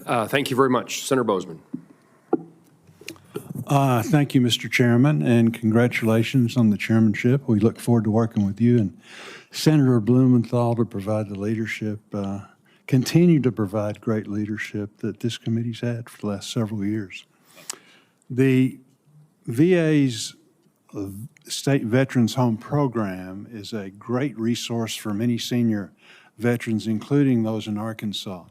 Thank you very much. Senator Boozman. Thank you, Mr. Chairman, and congratulations on the chairmanship. We look forward to working with you and Senator Blumenthal to provide the leadership, continue to provide great leadership that this committee's had for the last several years. The VA's State Veterans Home Program is a great resource for many senior veterans, including those in Arkansas.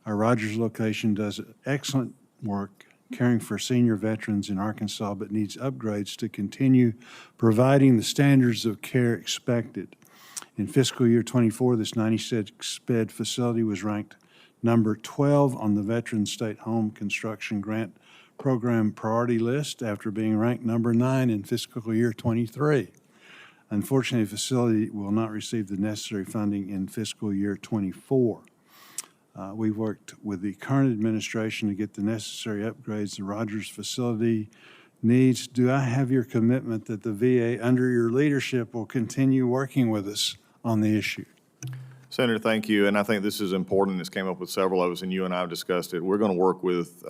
Our Rogers location does excellent work caring for senior veterans in Arkansas, but needs upgrades to continue providing the standards of care expected. In fiscal year 24, this 96-bed facility was ranked number 12 on the Veterans State Home Construction Grant Program priority list after being ranked number 9 in fiscal year 23. Unfortunately, the facility will not receive the necessary funding in fiscal year 24. We've worked with the current administration to get the necessary upgrades the Rogers facility needs. Do I have your commitment that the VA, under your leadership, will continue working with us on the issue? Senator, thank you. And I think this is important. This came up with several of us, and you and I have discussed it. We're going to work with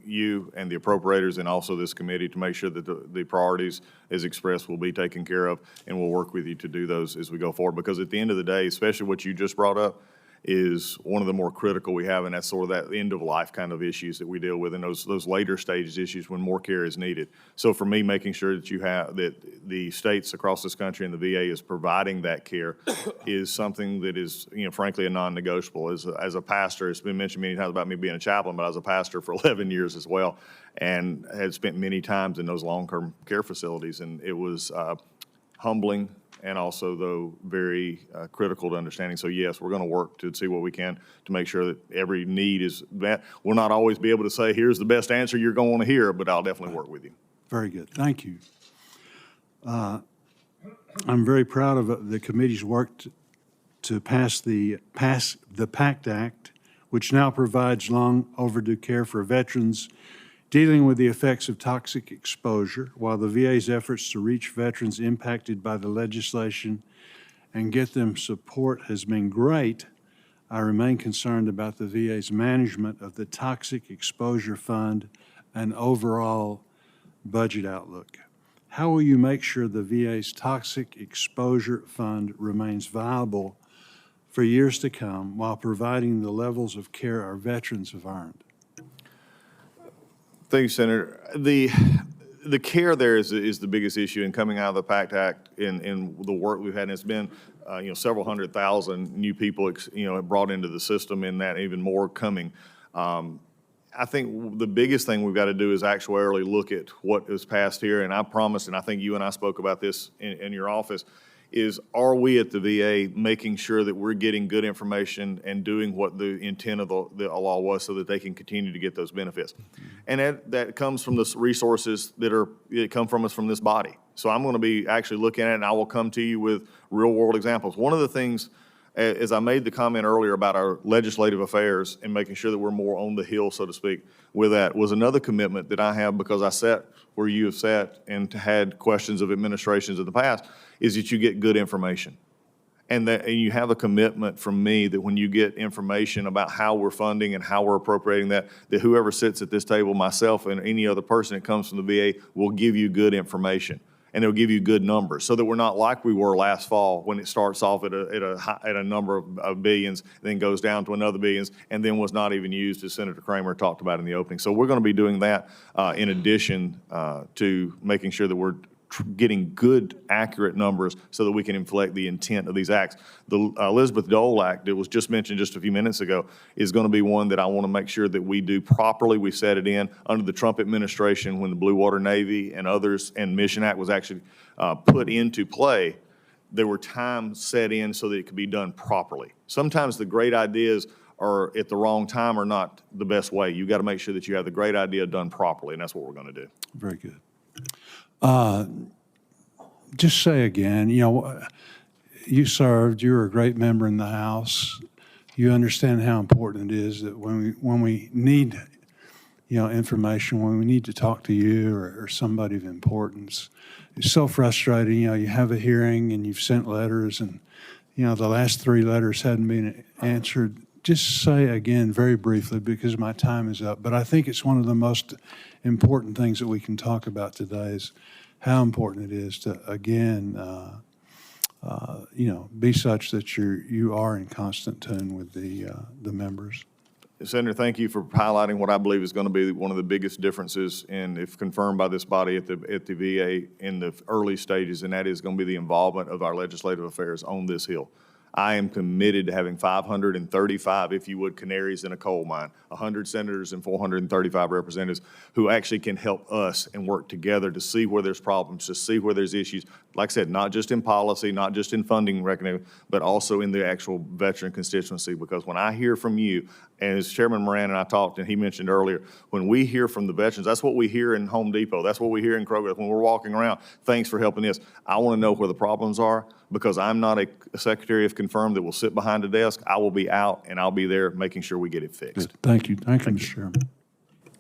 you and the appropriators and also this committee to make sure that the priorities as expressed will be taken care of, and we'll work with you to do those as we go forward. Because at the end of the day, especially what you just brought up, is one of the more critical we have, and that's sort of that end of life kind of issues that we deal with, and those later stages issues when more care is needed. So for me, making sure that you have that the states across this country and the VA is providing that care is something that is, frankly, a non-negotiable. As a pastor, it's been mentioned many times about me being a chaplain, but I was a pastor for 11 years as well, and had spent many times in those long-term care facilities, and it was humbling, and also, though, very critical to understanding. So, yes, we're going to work to see what we can to make sure that every need is met. We'll not always be able to say, here's the best answer you're going to want to hear, but I'll definitely work with you. Very good. Thank you. I'm very proud of the committee's work to pass the PACT Act, which now provides long overdue care for veterans dealing with the effects of toxic exposure. While the VA's efforts to reach veterans impacted by the legislation and get them support has been great, I remain concerned about the VA's management of the Toxic Exposure Fund and overall budget outlook. How will you make sure the VA's Toxic Exposure Fund remains viable for years to come while providing the levels of care our veterans have earned? Thank you, Senator. The care there is the biggest issue in coming out of the PACT Act in the work we've had. And it's been several 100,000 new people brought into the system, and that even more coming. I think the biggest thing we've got to do is actuarially look at what is passed here. And I promised, and I think you and I spoke about this in your office, is are we at the VA making sure that we're getting good information and doing what the intent of the law was so that they can continue to get those benefits? And that comes from the resources that come from us from this body. So I'm going to be actually looking at it, and I will come to you with real world examples. One of the things, as I made the comment earlier about our legislative affairs and making sure that we're more on the hill, so to speak, with that, was another commitment that I have, because I sat where you have sat and had questions of administrations in the past, is that you get good information. And you have a commitment from me that when you get information about how we're funding and how we're appropriating that whoever sits at this table, myself and any other person that comes from the VA, will give you good information. And it'll give you good numbers, so that we're not like we were last fall when it starts off at a number of billions, then goes down to another billions, and then was not even used, as Senator Kramer talked about in the opening. So we're going to be doing that in addition to making sure that we're getting good, accurate numbers so that we can inflect the intent of these acts. The Elizabeth Dole Act that was just mentioned just a few minutes ago is going to be one that I want to make sure that we do properly. We set it in under the Trump administration when the Blue Water Navy and others and Mission Act was actually put into play. There were times set in so that it could be done properly. Sometimes the great ideas are at the wrong time or not the best way. You've got to make sure that you have the great idea done properly, and that's what we're going to do. Very good. Just say again, you served, you were a great member in the House. You understand how important it is that when we need, information, when we need to talk to you or somebody of importance, it's so frustrating. You have a hearing and you've sent letters and, the last 3 letters hadn't been answered just say again, very briefly, because my time is up, but I think it's one of the most important things that we can talk about today is how important it is to, again, be such that you are in constant tune with the members. Senator, thank you for highlighting what I believe is going to be one of the biggest differences, and if confirmed by this body at the VA in the early stages, and that is going to be the involvement of our legislative affairs on this Hill. I am committed to having 535, if you would, canaries in a coal mine, 100 senators and 435 representatives who actually can help us and work together to see where there's problems, to see where there's issues. Like I said, not just in policy, not just in funding recognition, but also in the actual veteran constituency. Because when I hear from you, and as Chairman Moran and I talked, and he mentioned earlier, when we hear from the veterans, that's what we hear in Home Depot. That's what we hear in Kroger. When we're walking around, thanks for helping us. I want to know where the problems are, because I'm not a secretary if confirmed that will sit behind a desk. I will be out, and I'll be there making sure we get it fixed. Good. Thank you. Thank you, Mr. Chairman.